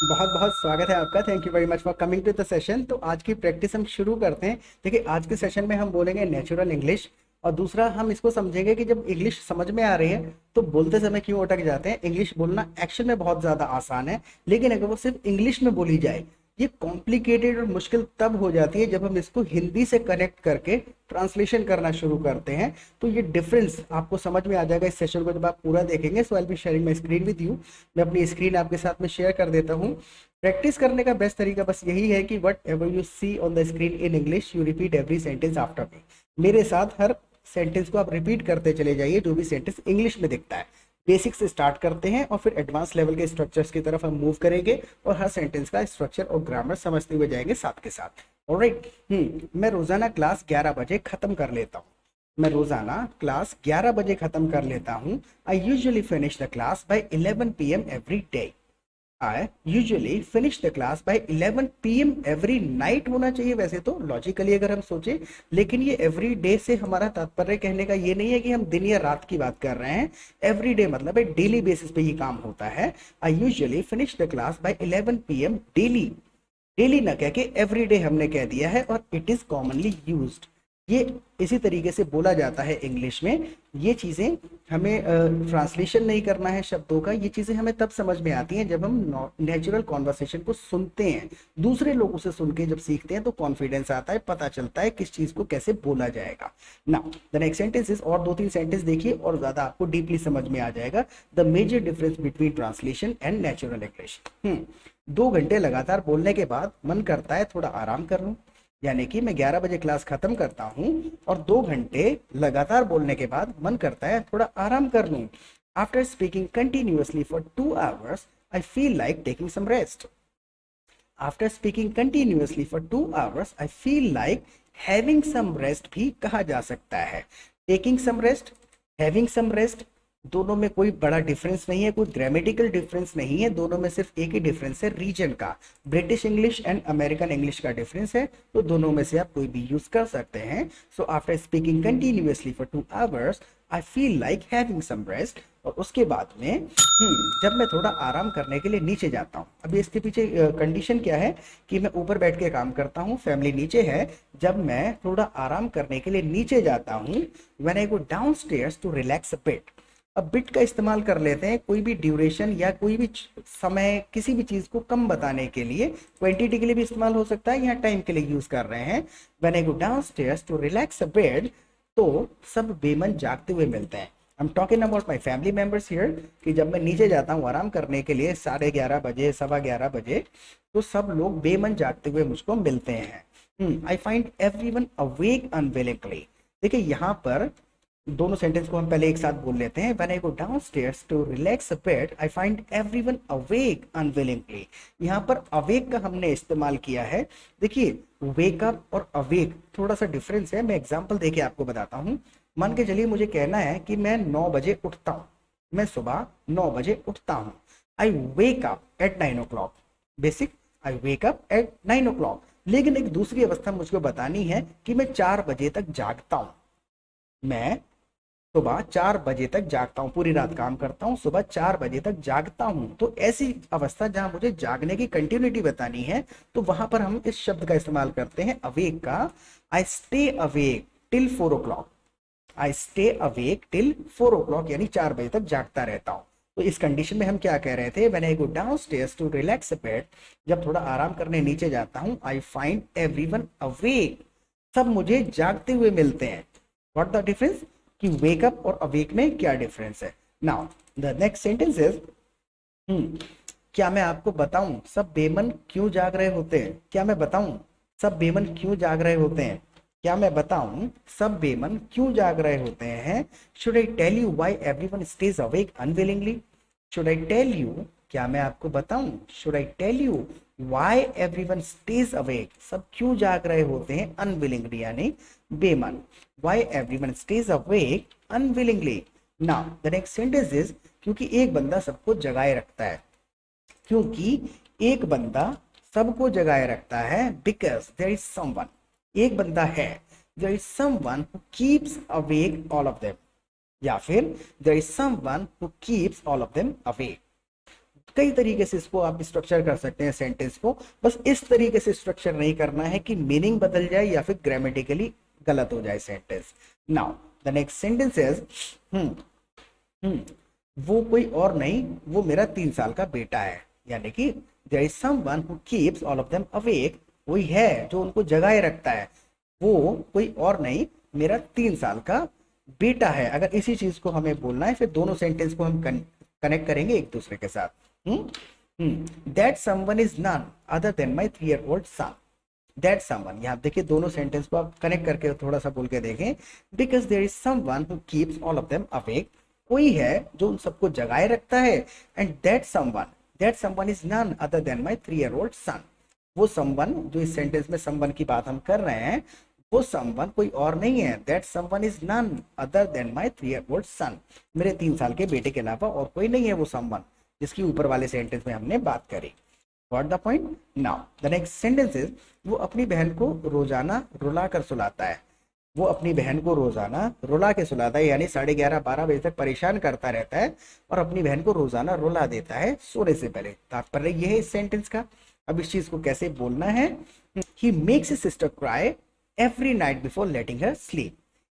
बहुत बहुत स्वागत है आपका। Thank you very much for coming to the session. तो आज की प्रैक्टिस हम शुरू करते हैं। देखिए, आज के सेशन में हम बोलेंगे नेचुरल इंग्लिश, और दूसरा हम इसको समझेंगे कि जब इंग्लिश समझ में आ रही है तो बोलते समय क्यों अटक जाते हैं। इंग्लिश बोलना एक्शन में बहुत ज़्यादा आसान है, लेकिन अगर वो सिर्फ इंग्लिश में बोली जाए, ये कॉम्प्लिकेटेड और मुश्किल तब हो जाती है जब हम इसको हिंदी से कनेक्ट करके ट्रांसलेशन करना शुरू करते हैं। तो ये डिफरेंस आपको समझ में आ जाएगा इस सेशन को जब आप पूरा देखेंगे। So I be sharing my screen with you. मैं अपनी स्क्रीन आपके साथ में शेयर कर देता हूँ। प्रैक्टिस करने का बेस्ट तरीका बस यही है कि whatever you see on the screen in English, you repeat every sentence after me. मेरे साथ हर सेंटेंस को आप रिपीट करते चले जाइए जो भी सेंटेंस इंग्लिश में दिखता है। बेसिक से स्टार्ट करते हैं और फिर एडवांस लेवल के स्ट्रक्चर्स की तरफ हम मूव करेंगे और हर सेंटेंस का स्ट्रक्चर और ग्रामर समझते हुए जाएंगे साथ के साथ। ऑलराइट। मैं रोजाना क्लास 11 बजे खत्म कर लेता हूँ। मैं रोजाना क्लास 11 बजे खत्म कर लेता हूँ। I usually finish the class by 11 PM every day. I usually finish the class by 11 PM every night होना चाहिए वैसे तो लॉजिकली अगर हम सोचे, लेकिन ये एवरी डे से हमारा तात्पर्य कहने का ये नहीं है कि हम दिन या रात की बात कर रहे हैं। एवरी डे मतलब है डेली बेसिस पे ये काम होता है। I usually finish the class by 11 PM daily. Daily ना कह के एवरी डे हमने कह दिया है, और इट इज कॉमनली यूज्ड। ये इसी तरीके से बोला जाता है इंग्लिश में। ये चीज़ें हमें ट्रांसलेशन नहीं करना है शब्दों का, ये चीज़ें हमें तब समझ में आती हैं जब हम नेचुरल कॉन्वर्सेशन को सुनते हैं। दूसरे लोगों से सुन के जब सीखते हैं तो कॉन्फिडेंस आता है, पता चलता है किस चीज़ को कैसे बोला जाएगा। Now the next sentence is, और 2-3 सेंटेंस देखिए और ज़्यादा आपको डीपली समझ में आ जाएगा। The major difference between translation and natural English. 2 घंटे लगातार बोलने के बाद मन करता है थोड़ा आराम कर लूं। यानी कि मैं 11 बजे क्लास खत्म करता हूं और 2 घंटे लगातार बोलने के बाद मन करता है थोड़ा आराम कर लूं। After speaking continuously for 2 hours I feel like taking some rest. After speaking continuously for 2 hours I feel like having some rest भी कहा जा सकता है। Taking some rest, having some rest, दोनों में कोई बड़ा डिफरेंस नहीं है, कोई ग्रामेटिकल डिफरेंस नहीं है। दोनों में सिर्फ एक ही डिफरेंस है, रीजन का। British English and American English का डिफरेंस है, तो दोनों में से आप कोई भी यूज कर सकते हैं। So after speaking continuously for 2 hours I feel like having some rest. और उसके बाद में जब मैं थोड़ा आराम करने के लिए नीचे जाता हूँ। अभी इसके पीछे कंडीशन क्या है कि मैं ऊपर बैठ के काम करता हूँ, फैमिली नीचे है। जब मैं थोड़ा आराम करने के लिए नीचे जाता हूँ, when I go downstairs to relax a bit. अब बिट का इस्तेमाल कर लेते हैं कोई भी ड्यूरेशन या कोई भी समय, किसी भी चीज को कम बताने के लिए। क्वांटिटी के लिए भी इस्तेमाल हो सकता है, यहाँ टाइम के लिए यूज कर रहे हैं। When I go downstairs to relax a bit, तो सब बेमन जागते हुए मिलते हैं। I am talking about my family members here, कि जब मैं नीचे जाता हूँ आराम करने के लिए 11:30 बजे, 11:15 बजे, तो सब लोग बेमन जागते हुए मुझको मिलते हैं। I find everyone awake unwillingly. देखिए यहाँ पर दोनों सेंटेंस को हम पहले एक साथ बोल लेते हैं। When I go downstairs to relax a bit, I find everyone awake unwillingly। यहाँ पर awake का हमने इस्तेमाल किया है। देखिए, wake up और awake थोड़ा सा डिफरेंस है। मैं एग्जांपल देके आपको बताता हूँ। मान के चलिए मुझे कहना है कि मैं 9 बजे उठता हूँ। मैं सुबह 9 बजे उठता हूँ। I wake up at 9 o'clock। Basic, I wake up at 9 o'clock। लेकिन एक दूसरी अवस्था मुझको बतानी है कि मैं 4 बजे तक जागता हूँ। मैं सुबह 4 बजे तक जागता हूँ, पूरी रात काम करता हूँ, सुबह 4 बजे तक जागता हूँ। तो ऐसी अवस्था जहां मुझे जागने की कंटिन्यूटी बतानी है, तो वहां पर हम इस शब्द का इस्तेमाल करते हैं अवेक का। I stay awake till 4 o'clock। I stay awake till 4 o'clock, यानी 4 बजे तक जागता रहता हूँ। तो इस कंडीशन में हम क्या कह रहे थे? When I go downstairs to relax a bit, जब थोड़ा आराम करने नीचे जाता हूँ, आई फाइंड एवरीवन अवेक, सब मुझे जागते हुए मिलते हैं। व्हाट द डिफरेंस कि वेकअप और अवेक में क्या डिफरेंस है। Now the next sentence is, क्या मैं आपको बताऊं सब बेमन क्यों जाग रहे होते हैं? क्या मैं बताऊं सब बेमन क्यों जाग रहे होते हैं? क्या मैं बताऊं सब बेमन क्यों जाग रहे होते हैं? Should I tell you why everyone stays awake unwillingly? Should I tell you, क्या मैं आपको बताऊं, should I tell you why everyone stays awake, सब क्यों जाग रहे होते हैं अनविलिंगली यानी बेमन। Why everyone stays awake unwillingly. Now the next sentence is, क्योंकि एक बंदा सबको जगाए रखता है। क्योंकि एक बंदा सबको जगाए रखता है, बिकॉज देयर इज समवन, एक बंदा है, there is someone who keeps awake all of them, या फिर there is someone who keeps all of them awake. कई तरीके से इसको आप स्ट्रक्चर कर सकते हैं सेंटेंस को, बस इस तरीके से स्ट्रक्चर नहीं करना है कि मीनिंग बदल जाए या फिर ग्रामेटिकली गलत हो जाए sentence. Now the next sentence is वो कोई और नहीं, वो मेरा 3 साल का बेटा है। यानी कि there is someone who keeps all of them awake, कोई है जो उनको जगाए रखता है, वो कोई और नहीं मेरा 3 साल का बेटा है। अगर इसी चीज को हमें बोलना है फिर दोनों सेंटेंस को हम कनेक्ट करेंगे एक दूसरे के साथ। That someone is none other than my 3-year-old son. That someone, यहाँ देखिए दोनों सेंटेंस को आप कनेक्ट करके थोड़ा सा बोल के देखें। Because there is someone who keeps all of them awake, कोई है जो उन सबको जगाए रखता है। And that someone is none other than my 3-year-old son. वो समवन, जो इस सेंटेंस में समवन की बात हम कर रहे हैं, वो समवन कोई और नहीं है। That someone is none other than my 3-year-old son, मेरे 3 साल के बेटे के अलावा और कोई नहीं है वो समवन जिसकी ऊपर वाले सेंटेंस में हमने बात करी। Got the point? Now the next sentence is वो अपनी बहन को रोजाना रुला कर सुलाता है। वो अपनी बहन को रोजाना रुला के सुलाता है, यानी 11:30-12 बजे तक परेशान करता रहता है और अपनी बहन को रोजाना रुला देता है सोने से पहले। तात्पर्य यह है इस सेंटेंस का। अब इस चीज को कैसे बोलना है? He makes his sister cry every night before letting her sleep.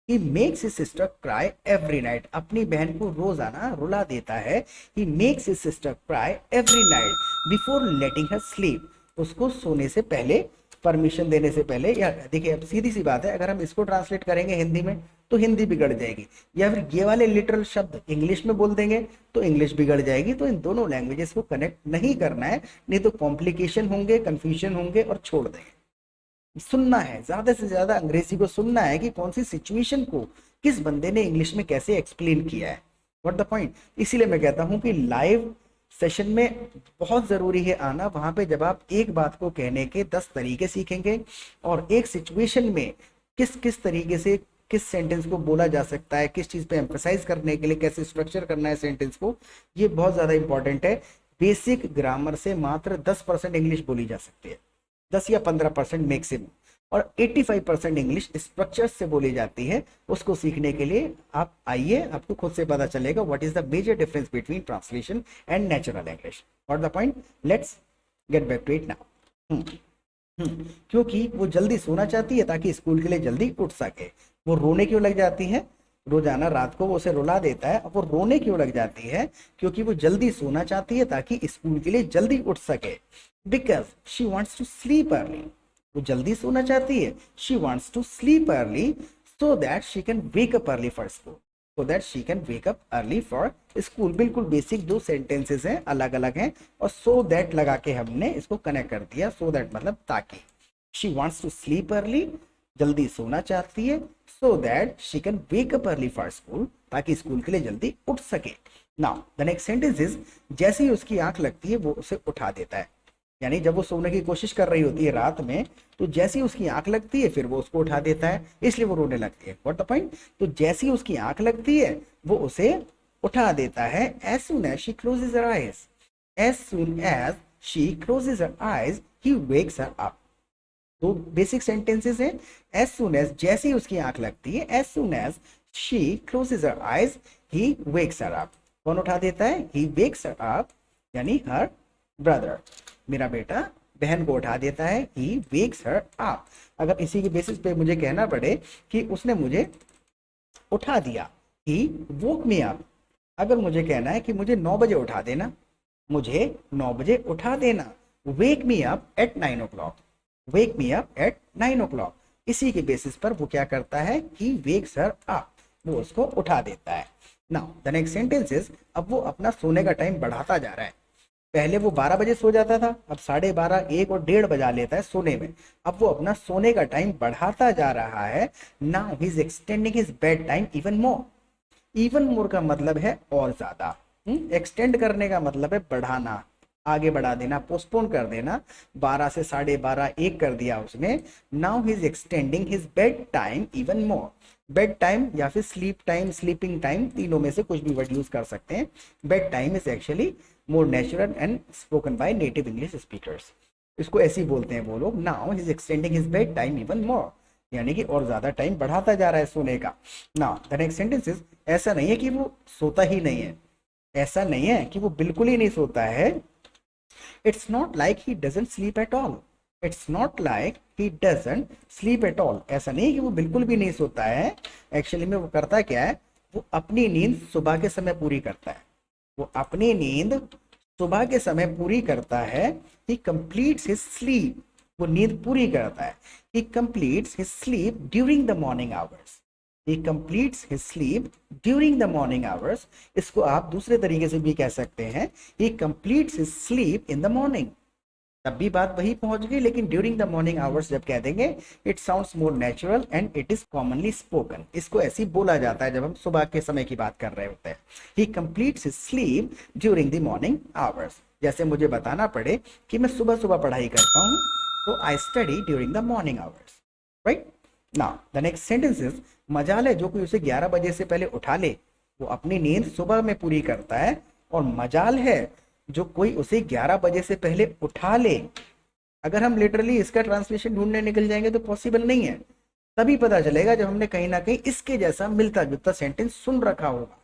He makes his sister cry every night. अपनी बहन को रोजाना रुला देता है। He makes his sister cry every night before letting her sleep. उसको सोने से पहले, परमिशन देने से पहले। या देखिए अब सीधी सी बात है, अगर हम इसको ट्रांसलेट करेंगे हिंदी में तो हिंदी बिगड़ जाएगी, या फिर ये वाले लिटरल शब्द इंग्लिश में बोल देंगे तो इंग्लिश बिगड़ जाएगी। तो इन दोनों लैंग्वेजेस को कनेक्ट नहीं करना है, नहीं तो कॉम्प्लिकेशन होंगे, कंफ्यूजन होंगे और छोड़ देंगे। सुनना है, ज्यादा से ज्यादा अंग्रेजी को सुनना है कि कौन सी सिचुएशन को किस बंदे ने इंग्लिश में कैसे एक्सप्लेन किया है। What the point? इसीलिए मैं कहता हूं कि लाइव सेशन में बहुत जरूरी है आना, वहां पे जब आप एक बात को कहने के 10 तरीके सीखेंगे और एक सिचुएशन में किस किस तरीके से किस सेंटेंस को बोला जा सकता है, किस चीज पे एम्फसाइज करने के लिए कैसे स्ट्रक्चर करना है सेंटेंस को, ये बहुत ज्यादा इंपॉर्टेंट है। बेसिक ग्रामर से मात्र 10% इंग्लिश बोली जा सकती है, 10 या 15% मैक्सिमम, और 85% इंग्लिश स्ट्रक्चर से बोली जाती है। उसको सीखने के लिए आप आइए, आपको खुद से पता चलेगा what is the major difference between translation and natural English. What the point? Let's get back to it now. क्योंकि वो जल्दी सोना चाहती है ताकि स्कूल के लिए जल्दी उठ सके। वो रोने क्यों लग जाती है? रोजाना रात को वो उसे रुला देता है। अब वो रोने क्यों लग जाती है? क्योंकि वो जल्दी सोना चाहती है ताकि स्कूल के लिए जल्दी उठ सके। Because she wants to sleep early, वो जल्दी सोना चाहती है। She wants to sleep early so that she can wake up early for school, so that she can wake up early for school. बिल्कुल बेसिक दो सेंटेंसेस हैं, अलग अलग हैं, और सो दैट लगा के हमने इसको कनेक्ट कर दिया। सो दैट मतलब ताकि। She wants to sleep early, जल्दी सोना चाहती है, so that she can wake up early for school, ताकि स्कूल के लिए जल्दी उठ सके। Now the next sentence is जैसे ही उसकी आंख लगती है वो उसे उठा देता है। यानी जब वो सोने की कोशिश कर रही होती है रात में, तो जैसे ही उसकी आंख लगती है फिर वो उसको उठा देता है, इसलिए वो रोने लगती है। What the point? तो जैसे ही उसकी आंख लगती है वो उसे उठा देता है। as soon as she closes her eyes, as soon as she closes her eyes he wakes her up। तो बेसिक सेंटेंसेस हैं। as soon as जैसे ही उसकी आंख लगती है, as soon as she closes her eyes he wakes her up। कौन उठा देता है? he wakes her up, यानी her brother, मेरा बेटा बहन को उठा देता है। he wakes her up। अगर इसी के बेसिस पे मुझे कहना पड़े कि उसने मुझे उठा दिया, he woke me up। अगर मुझे कहना है कि मुझे 9 बजे उठा देना, मुझे 9 बजे उठा देना, wake me up at 9 o'clock, wake me up at 9 o'clock। इसी के बेसिस पर वो क्या करता है? he wakes her up, वो उसको उठा देता है। Now the next sentence is अब वो अपना सोने का टाइम बढ़ाता जा रहा है। पहले वो 12 बजे सो जाता था, अब 12:30, 1 और 1:30 बजा लेता है सोने में। अब वो अपना सोने का टाइम बढ़ाता जा रहा है। Now he is extending his bedtime even more. Even more का मतलब है और ज्यादा। एक्सटेंड करने का मतलब है बढ़ाना, आगे बढ़ा देना, पोस्टपोन कर देना। 12 से 12:30, 1 कर दिया उसने। Now he is extending his bedtime even more. Bedtime या फिर स्लीप टाइम, स्लीपिंग टाइम, तीनों में से कुछ भी वर्ड यूज कर सकते हैं। Bedtime is actually more natural and spoken by native English speakers. इसको ऐसे ही बोलते हैं वो लोग। Now he is extending his bedtime even more, यानी कि और ज्यादा टाइम बढ़ाता जा रहा है सोने का। Now the next sentence is ऐसा नहीं है कि वो सोता ही नहीं है, ऐसा नहीं है कि वो बिल्कुल ही नहीं सोता है। It's not like he doesn't sleep at all. It's not like he doesn't sleep at all. ऐसा नहीं कि वो बिल्कुल भी नहीं सोता है। एक्चुअली में वो करता क्या है, वो अपनी नींद सुबह के समय पूरी करता है। वो अपनी नींद सुबह के समय पूरी करता है। He completes his sleep. वो नींद पूरी करता है। He completes his sleep during the morning hours. He completes his sleep during the morning hours। इसको आप दूसरे तरीके से भी कह सकते हैं, he completes his sleep in the morning। तब भी बात वही पहुंच गई, लेकिन ड्यूरिंग द मॉर्निंग आवर्स जब कह देंगे it sounds more natural and it is commonly spoken. इसको ऐसे ही बोला जाता है जब हम सुबह के समय की बात कर रहे होते हैं। He completes his sleep during the morning hours. जैसे मुझे बताना पड़े कि मैं सुबह सुबह पढ़ाई करता हूँ, तो I study during the morning hours, right. Now the next sentence is, मजाल है जो कोई उसे 11 बजे से पहले उठा ले, वो अपनी नींद सुबह में पूरी करता है। और मजाल है जो कोई उसे 11 बजे से पहले उठा ले। अगर हम लिटरली इसका ट्रांसलेशन ढूंढने निकल जाएंगे तो पॉसिबल नहीं है। तभी पता चलेगा जब हमने कहीं ना कहीं इसके जैसा मिलता जुलता सेंटेंस सुन रखा होगा।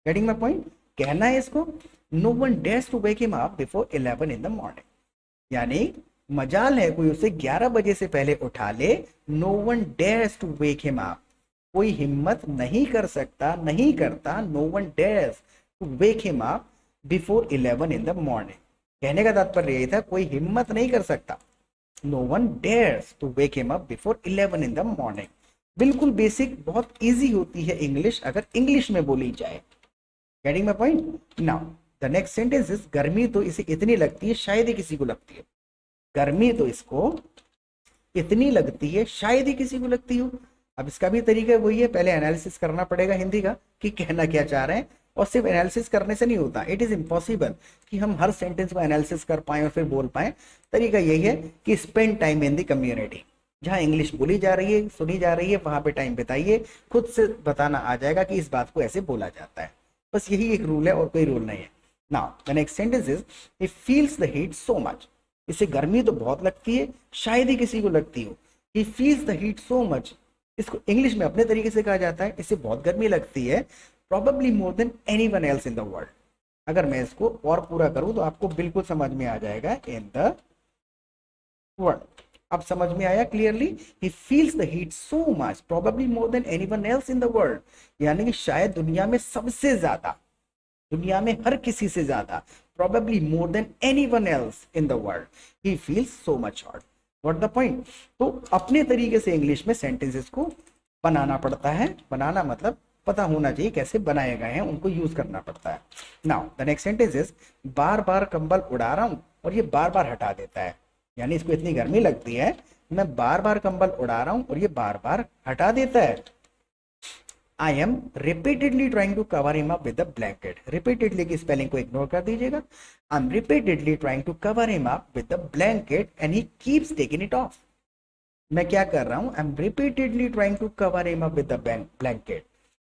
Getting my point? कहना है इसको, no one dares to wake him up before 11 in the morning. यानी मजाल है कोई उसे 11 बजे से पहले उठा ले। No one dares to wake him up. कोई हिम्मत नहीं कर सकता, नहीं करता। No one dares to wake him up before 11 in the morning. कहने का तात्पर्य यही था, कोई हिम्मत नहीं कर सकता। No one dares to wake him up before 11 in the morning. बिल्कुल बेसिक, बहुत इजी होती है इंग्लिश अगर इंग्लिश में बोली जाए। Getting my point? Now the next sentence is, गर्मी तो इसे इतनी लगती है शायद ही किसी को लगती है। गर्मी तो इसको इतनी लगती है शायद ही किसी को लगती हो। अब इसका भी तरीका वही है, पहले एनालिसिस करना पड़ेगा हिंदी का कि कहना क्या चाह रहे हैं। और सिर्फ एनालिसिस करने से नहीं होता, इट इज इम्पॉसिबल कि हम हर सेंटेंस को एनालिसिस कर पाए और फिर बोल पाए। तरीका यही है कि spend time in the community. जहां इंग्लिश बोली जा रही है, सुनी जा रही है, वहां पे टाइम बिताइए, खुद से बताना आ जाएगा कि इस बात को ऐसे बोला जाता है। बस यही एक रूल है और कोई रूल नहीं है। Now the next sentence is, he feels the heat so much. इसे गर्मी तो बहुत लगती है, शायद ही किसी को लगती हो। He feels the heat so much. इसको इंग्लिश में अपने तरीके से कहा जाता है, इसे बहुत गर्मी लगती है, probably more than anyone else in the world। अगर मैं इसको और पूरा करूं तो आपको बिल्कुल समझ में आ जाएगा, in the world। अब समझ में आया clearly? he feels the heat so much, probably more than anyone else in the world। यानी कि शायद दुनिया में सबसे ज्यादा, दुनिया में हर किसी से ज्यादा, probably more than anyone else in the world, he feels so much hot। What the point? तो अपने तरीके से इंग्लिश में सेंटेंसेस को बनाना पड़ता है। बनाना मतलब पता होना चाहिए कैसे बनाए गए हैं, उनको यूज करना पड़ता है। Now the next sentence is, बार बार कंबल उड़ा रहा हूं और ये बार बार हटा देता है। यानी इसको इतनी गर्मी लगती है, मैं बार बार कंबल उड़ा रहा हूं और ये बार बार हटा देता है। I am repeatedly trying to cover him up with the blanket. Repeatedly की स्पेलिंग को इग्नोर कर दीजिएगा। I am repeatedly trying to cover him up with the blanket and he keeps taking it off. मैं क्या कर रहा हूं? I am repeatedly trying to cover him up with the blanket.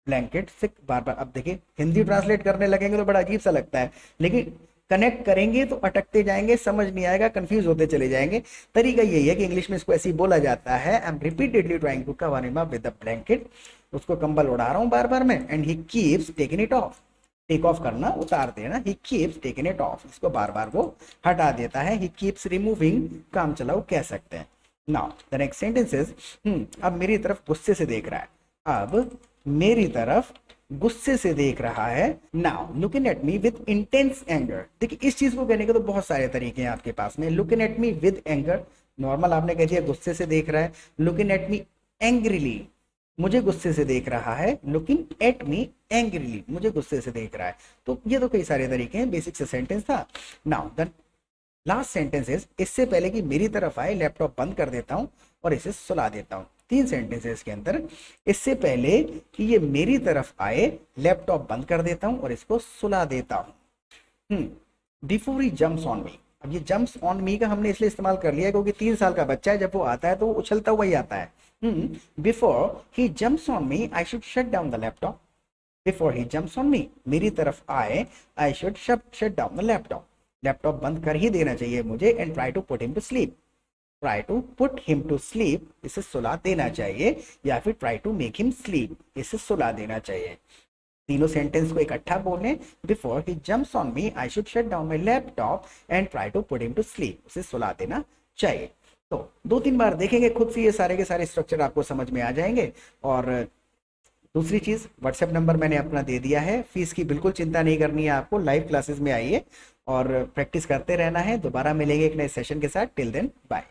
Blanket से बार बार, अब देखिए हिंदी ट्रांसलेट करने लगेंगे तो बड़ा अजीब सा लगता है, लेकिन कनेक्ट करेंगे तो अटकते जाएंगे, समझ नहीं आएगा, कंफ्यूज होते चले जाएंगे। तरीका यही है कि इंग्लिश में इसको ऐसे ही बोला जाता है, I am repeatedly trying to cover him up with the blanket. उसको कंबल उड़ा रहा हूं बार बार में, and he keeps taking it off. Take off करना, उतार देना। He keeps taking it off, इसको बार बार वो हटा देता है। ही कीप्स रिमूविंग, काम चलाओ कह सकते हैं। Now the next sentence is, अब मेरी तरफ गुस्से से देख रहा है। अब मेरी तरफ गुस्से से देख रहा है। Now looking at me with intense anger. देखिए इस चीज को कहने के तो बहुत सारे तरीके हैं आपके पास में। Looking at me with anger, normal आपने कह दिया गुस्से से देख रहा है। लुकिंग एट मी एंग्रीली, मुझे गुस्से से देख रहा है। लुकिंग एट मी एंग्रीली, मुझे गुस्से से देख रहा है। तो ये तो कई सारे तरीके हैं, बेसिक से सेंटेंस था। Now the last sentence is, इससे पहले कि मेरी तरफ आए लैपटॉप बंद कर देता हूं और इसे सुला देता हूं। 3 सेंटेंसेस के अंदर, इससे पहले कि ये मेरी तरफ आए लैपटॉप बंद कर देता हूं और इसको सुला देता हूं। Before he jumps on me. अब ये जम्प्स ऑन मी का हमने इसलिए इस्तेमाल कर लिया क्योंकि 3 साल का बच्चा है, जब वो आता है तो वो उछलता हुआ ही आता है। Before he jumps on me I should shut down the laptop. Before he jumps on me, मेरी तरफ आए, I should shut down the laptop. Laptop बंद कर ही देना चाहिए मुझे। And try to put him to sleep. Try to put him to sleep, इसे सुला देना चाहिए, या फिर try to make him sleep, इसे सुला देना चाहिए। तीनों सेंटेंस को इकट्ठा बोलें। Before he jumps on me I should shut down my laptop and try to put him to sleep. उसे सुला देना चाहिए। तो 2-3 बार देखेंगे, खुद से ये सारे के सारे स्ट्रक्चर आपको समझ में आ जाएंगे। और दूसरी चीज, व्हाट्सएप नंबर मैंने अपना दे दिया है, फीस की बिल्कुल चिंता नहीं करनी है आपको। लाइव क्लासेस में आइए और प्रैक्टिस करते रहना है। दोबारा मिलेंगे एक नए सेशन के साथ। Till then bye.